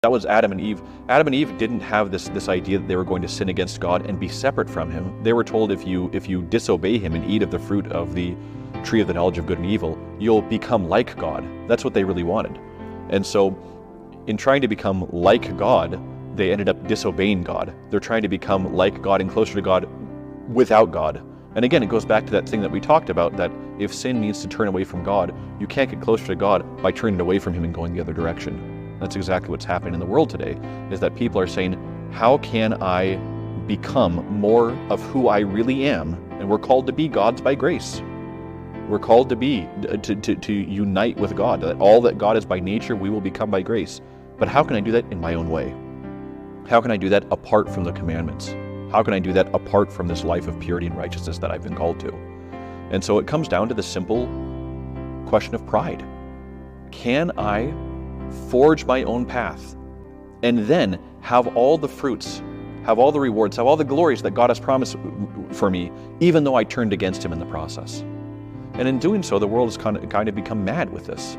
That was Adam and Eve. Adam and Eve didn't have this idea that they were going to sin against God and be separate from him. They were told if you disobey him and eat of the fruit of the tree of the knowledge of good and evil, you'll become like God. That's what they really wanted. And so in trying to become like God, they ended up disobeying God. They're trying to become like God and closer to God without God. And again, it goes back to that thing that we talked about, that if sin means to turn away from God, you can't get closer to God by turning away from him and going the other direction. That's exactly what's happening in the world today, is that people are saying, how can I become more of who I really am? And we're called to be gods by grace. We're called to be, to unite with God, that all that God is by nature, we will become by grace. But how can I do that in my own way? How can I do that apart from the commandments? How can I do that apart from this life of purity and righteousness that I've been called to? And so it comes down to the simple question of pride. Can I forge my own path and then have all the fruits, have all the rewards, have all the glories that God has promised for me, even though I turned against him in the process? And in doing so, the world has kind of become mad with this.